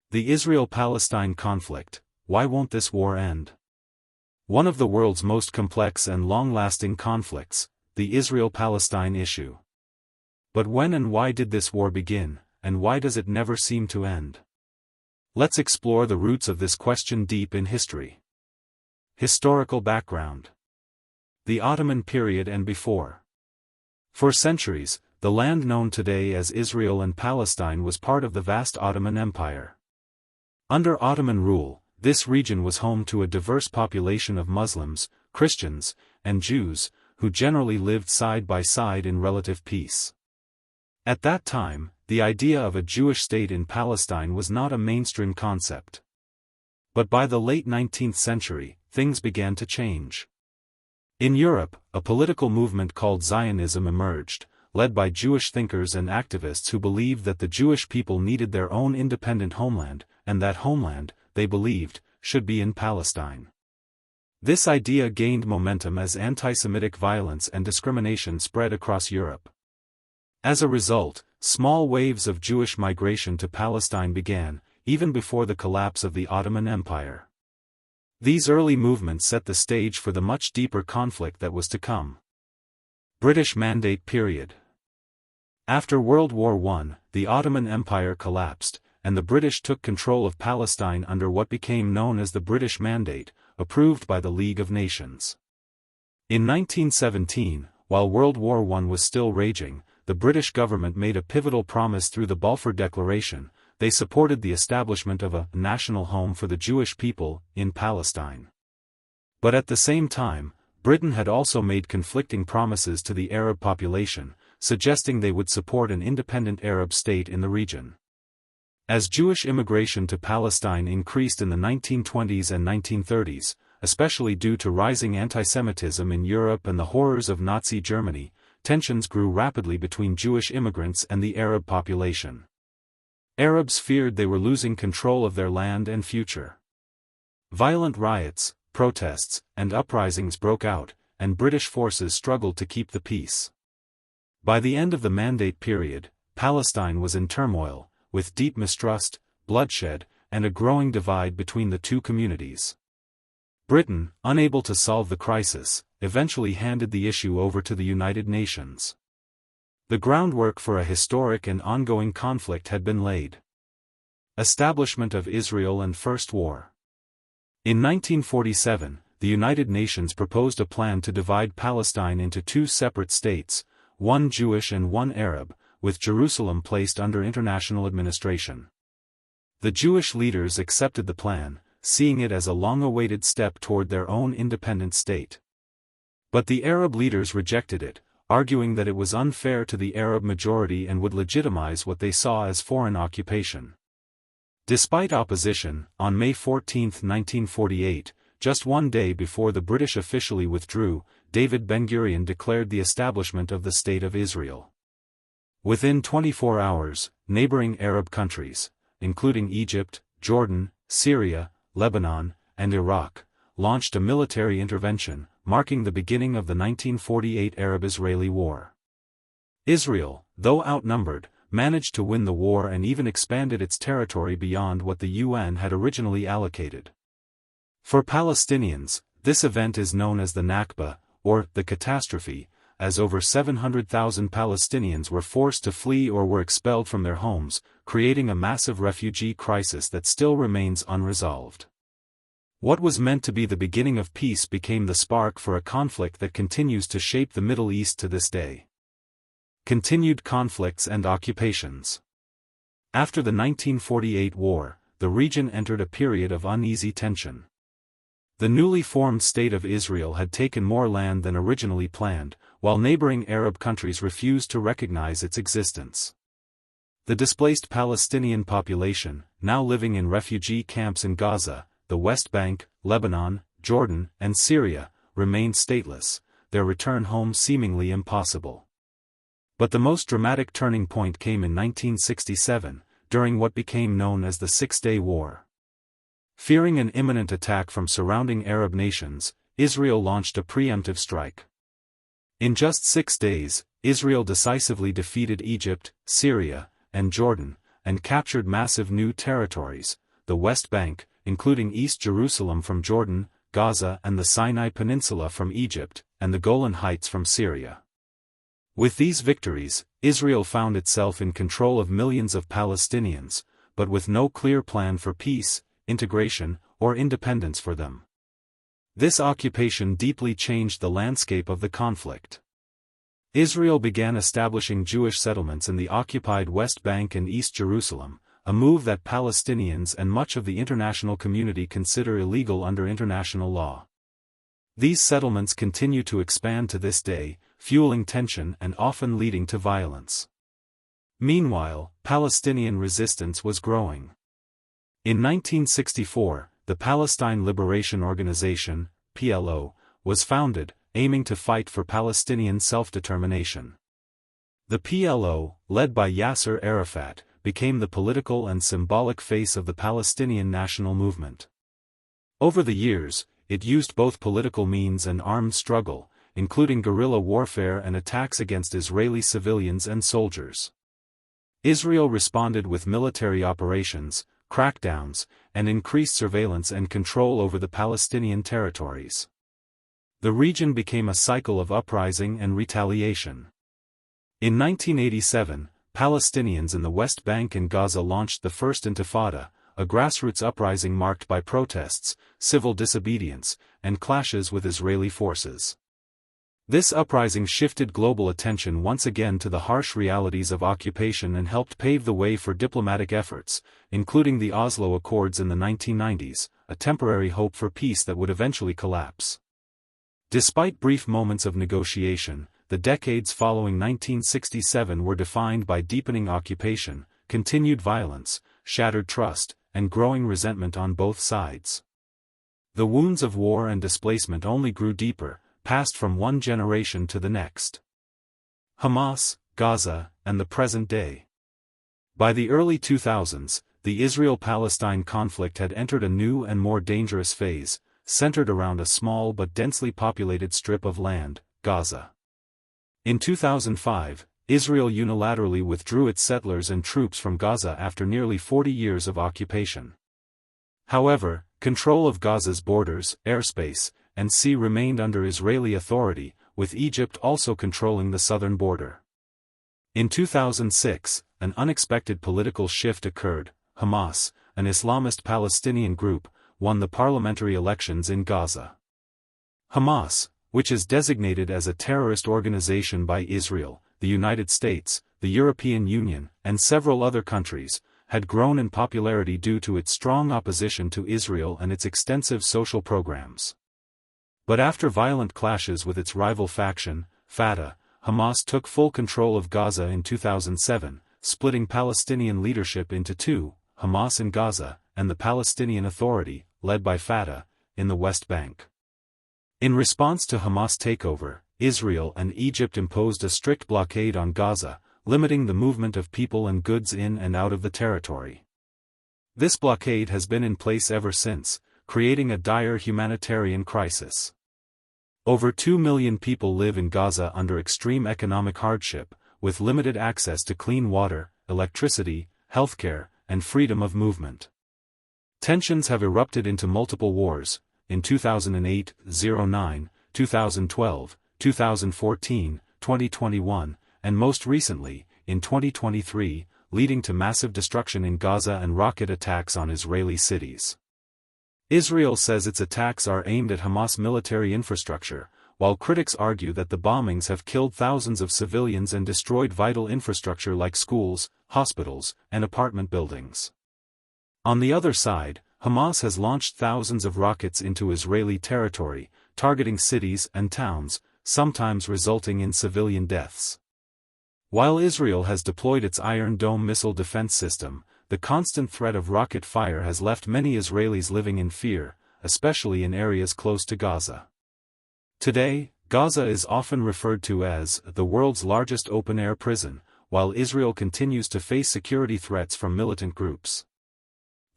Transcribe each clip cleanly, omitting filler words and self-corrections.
The Israel-Palestine conflict: why won't this war end? One of the world's most complex and long-lasting conflicts, the Israel-Palestine issue. But when and why did this war begin, and why does it never seem to end? Let's explore the roots of this question deep in history. Historical background. The Ottoman period and before. For centuries, the land known today as Israel and Palestine was part of the vast Ottoman Empire. Under Ottoman rule, this region was home to a diverse population of Muslims, Christians, and Jews, who generally lived side by side in relative peace. At that time, the idea of a Jewish state in Palestine was not a mainstream concept. But by the late 19th century, things began to change. In Europe, a political movement called Zionism emerged, led by Jewish thinkers and activists who believed that the Jewish people needed their own independent homeland, and that homeland, they believed, should be in Palestine. This idea gained momentum as anti-Semitic violence and discrimination spread across Europe. As a result, small waves of Jewish migration to Palestine began, even before the collapse of the Ottoman Empire. These early movements set the stage for the much deeper conflict that was to come. British Mandate period. After World War I, the Ottoman Empire collapsed, and the British took control of Palestine under what became known as the British Mandate, approved by the League of Nations. In 1917, while World War I was still raging, the British government made a pivotal promise through the Balfour Declaration. They supported the establishment of a national home for the Jewish people in Palestine. But at the same time, Britain had also made conflicting promises to the Arab population, suggesting they would support an independent Arab state in the region. As Jewish immigration to Palestine increased in the 1920s and 1930s, especially due to rising anti-Semitism in Europe and the horrors of Nazi Germany, tensions grew rapidly between Jewish immigrants and the Arab population. Arabs feared they were losing control of their land and future. Violent riots, protests, and uprisings broke out, and British forces struggled to keep the peace. By the end of the Mandate period, Palestine was in turmoil, with deep mistrust, bloodshed, and a growing divide between the two communities. Britain, unable to solve the crisis, eventually handed the issue over to the United Nations. The groundwork for a historic and ongoing conflict had been laid. Establishment of Israel and First War. In 1947, the United Nations proposed a plan to divide Palestine into two separate states, one Jewish and one Arab, with Jerusalem placed under international administration. The Jewish leaders accepted the plan, seeing it as a long-awaited step toward their own independent state. But the Arab leaders rejected it, arguing that it was unfair to the Arab majority and would legitimize what they saw as foreign occupation. Despite opposition, on May 14, 1948, just one day before the British officially withdrew, David Ben-Gurion declared the establishment of the State of Israel. Within 24 hours, neighboring Arab countries, including Egypt, Jordan, Syria, Lebanon, and Iraq, launched a military intervention, marking the beginning of the 1948 Arab-Israeli War. Israel, though outnumbered, managed to win the war and even expanded its territory beyond what the UN had originally allocated. For Palestinians, this event is known as the Nakba, or the catastrophe, as over 700,000 Palestinians were forced to flee or were expelled from their homes, creating a massive refugee crisis that still remains unresolved. What was meant to be the beginning of peace became the spark for a conflict that continues to shape the Middle East to this day. Continued conflicts and occupations. After the 1948 war, the region entered a period of uneasy tension. The newly formed State of Israel had taken more land than originally planned, while neighboring Arab countries refused to recognize its existence. The displaced Palestinian population, now living in refugee camps in Gaza, the West Bank, Lebanon, Jordan, and Syria, remained stateless, their return home seemingly impossible. But the most dramatic turning point came in 1967, during what became known as the Six-Day War. Fearing an imminent attack from surrounding Arab nations, Israel launched a preemptive strike. In just 6 days, Israel decisively defeated Egypt, Syria, and Jordan, and captured massive new territories, the West Bank, including East Jerusalem from Jordan, Gaza and the Sinai Peninsula from Egypt, and the Golan Heights from Syria. With these victories, Israel found itself in control of millions of Palestinians, but with no clear plan for peace, integration, or independence for them. This occupation deeply changed the landscape of the conflict. Israel began establishing Jewish settlements in the occupied West Bank and East Jerusalem, a move that Palestinians and much of the international community consider illegal under international law. These settlements continue to expand to this day, fueling tension and often leading to violence. Meanwhile, Palestinian resistance was growing. In 1964, the Palestine Liberation Organization, PLO, was founded, aiming to fight for Palestinian self-determination. The PLO, led by Yasser Arafat, became the political and symbolic face of the Palestinian national movement. Over the years, it used both political means and armed struggle, including guerrilla warfare and attacks against Israeli civilians and soldiers. Israel responded with military operations, crackdowns, and increased surveillance and control over the Palestinian territories. The region became a cycle of uprising and retaliation. In 1987, Palestinians in the West Bank and Gaza launched the First Intifada, a grassroots uprising marked by protests, civil disobedience, and clashes with Israeli forces. This uprising shifted global attention once again to the harsh realities of occupation and helped pave the way for diplomatic efforts, including the Oslo Accords in the 1990s, a temporary hope for peace that would eventually collapse. Despite brief moments of negotiation, the decades following 1967 were defined by deepening occupation, continued violence, shattered trust, and growing resentment on both sides. The wounds of war and displacement only grew deeper, passed from one generation to the next. Hamas, Gaza, and the present day. By the early 2000s, the Israel-Palestine conflict had entered a new and more dangerous phase, centered around a small but densely populated strip of land, Gaza. In 2005, Israel unilaterally withdrew its settlers and troops from Gaza after nearly 40 years of occupation. However, control of Gaza's borders, airspace, and sea remained under Israeli authority, with Egypt also controlling the southern border. In 2006, an unexpected political shift occurred. Hamas, an Islamist Palestinian group, won the parliamentary elections in Gaza. Hamas, which is designated as a terrorist organization by Israel, the United States, the European Union, and several other countries, had grown in popularity due to its strong opposition to Israel and its extensive social programs. But after violent clashes with its rival faction, Fatah, Hamas took full control of Gaza in 2007, splitting Palestinian leadership into two, Hamas in Gaza, and the Palestinian Authority, led by Fatah, in the West Bank. In response to Hamas' takeover, Israel and Egypt imposed a strict blockade on Gaza, limiting the movement of people and goods in and out of the territory. This blockade has been in place ever since, creating a dire humanitarian crisis. Over 2 million people live in Gaza under extreme economic hardship, with limited access to clean water, electricity, healthcare, and freedom of movement. Tensions have erupted into multiple wars, in 2008, 09, 2012, 2014, 2021, and most recently, in 2023, leading to massive destruction in Gaza and rocket attacks on Israeli cities. Israel says its attacks are aimed at Hamas military infrastructure, while critics argue that the bombings have killed thousands of civilians and destroyed vital infrastructure like schools, hospitals, and apartment buildings. On the other side, Hamas has launched thousands of rockets into Israeli territory, targeting cities and towns, sometimes resulting in civilian deaths. While Israel has deployed its Iron Dome missile defense system, the constant threat of rocket fire has left many Israelis living in fear, especially in areas close to Gaza. Today, Gaza is often referred to as the world's largest open-air prison, while Israel continues to face security threats from militant groups.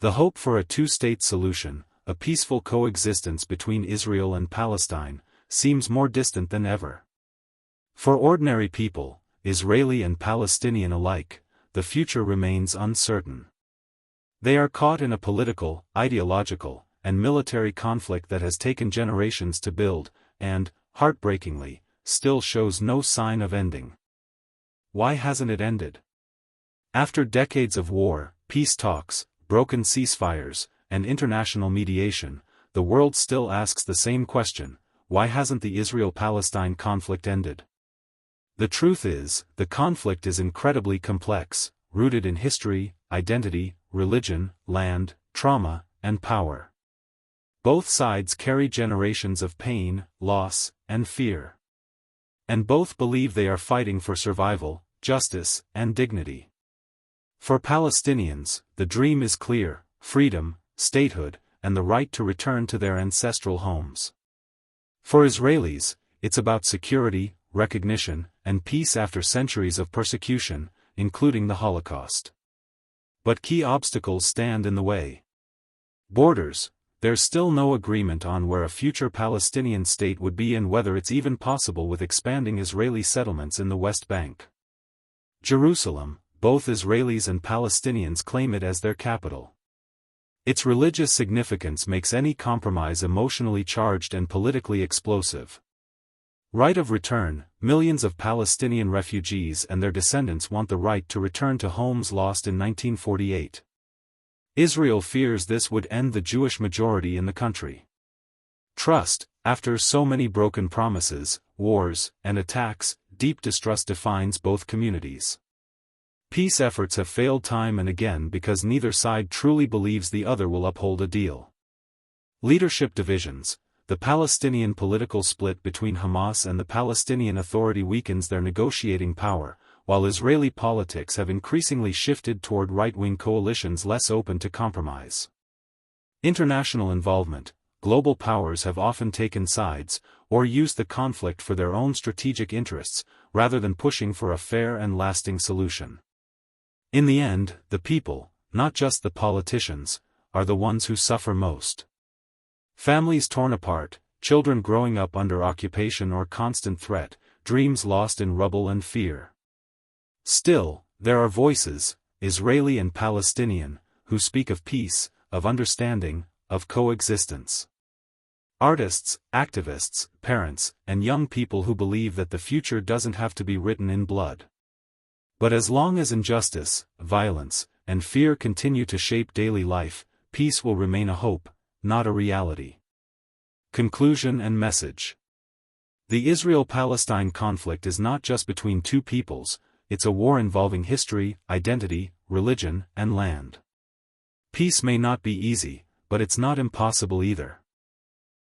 The hope for a two-state solution, a peaceful coexistence between Israel and Palestine, seems more distant than ever. For ordinary people, Israeli and Palestinian alike, the future remains uncertain. They are caught in a political, ideological, and military conflict that has taken generations to build, and, heartbreakingly, still shows no sign of ending. Why hasn't it ended? After decades of war, peace talks, broken ceasefires, and international mediation, the world still asks the same question: why hasn't the Israel-Palestine conflict ended? The truth is, the conflict is incredibly complex, rooted in history, identity, religion, land, trauma, and power. Both sides carry generations of pain, loss, and fear. And both believe they are fighting for survival, justice, and dignity. For Palestinians, the dream is clear: freedom, statehood, and the right to return to their ancestral homes. For Israelis, it's about security, recognition, and peace after centuries of persecution, including the Holocaust. But key obstacles stand in the way. Borders. There's still no agreement on where a future Palestinian state would be and whether it's even possible with expanding Israeli settlements in the West Bank. Jerusalem. Both Israelis and Palestinians claim it as their capital. Its religious significance makes any compromise emotionally charged and politically explosive. Right of return. Millions of Palestinian refugees and their descendants want the right to return to homes lost in 1948. Israel fears this would end the Jewish majority in the country. Trust. After so many broken promises, wars, and attacks, deep distrust defines both communities. Peace efforts have failed time and again because neither side truly believes the other will uphold a deal. Leadership divisions. The Palestinian political split between Hamas and the Palestinian Authority weakens their negotiating power, while Israeli politics have increasingly shifted toward right-wing coalitions less open to compromise. International involvement. Global powers have often taken sides, or used the conflict for their own strategic interests, rather than pushing for a fair and lasting solution. In the end, the people, not just the politicians, are the ones who suffer most. Families torn apart, children growing up under occupation or constant threat, dreams lost in rubble and fear. Still, there are voices, Israeli and Palestinian, who speak of peace, of understanding, of coexistence. Artists, activists, parents, and young people who believe that the future doesn't have to be written in blood. But as long as injustice, violence, and fear continue to shape daily life, peace will remain a hope, not a reality. Conclusion and message. The Israel-Palestine conflict is not just between two peoples, it's a war involving history, identity, religion, and land. Peace may not be easy, but it's not impossible either.